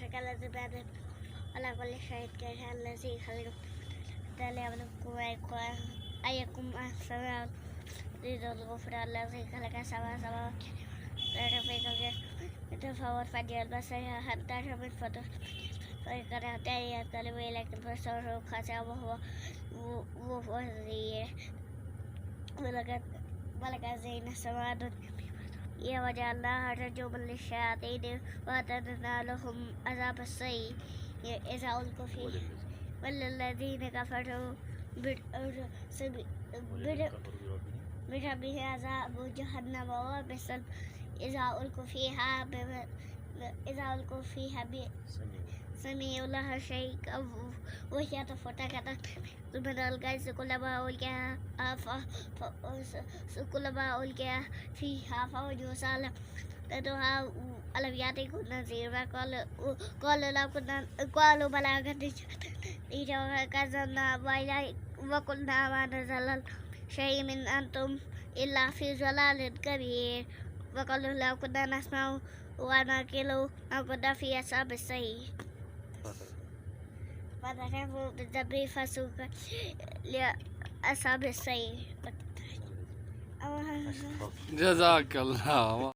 ربك الذي بيده على كل شيء قدير الذي خلق ليبلوكم أيكم أحسن عملا الغفران الذي خلق سبع سماوات رفيق يتفاوت فجر البصر حتى شمس الفطر فإن اهتدي ينقلب إليك البصر خاسئا وهو وفيه ملك زين السماوات وجعلناها رجوما للشياطين وأعتدنا لهم عذاب السيء إذا ألقوا فيه وللذين كفروا بربه عذاب جهنم وبئس إذا ألقوا فيها سمعوا لها شيئا وهي تفرقت من الغيظ كلما ألقي فيها فوج سألهم ألم يأتكم نذير قالوا بلى قد كذبنا وقلنا ما نزل شيء من أنتم إلا في ضلال كبير وقالوا لو كنا نسمع ونعقل ما كنا في أصحاب السعير فذكروا بالذنب فسوقا لأصحاب السعير. جزاك الله.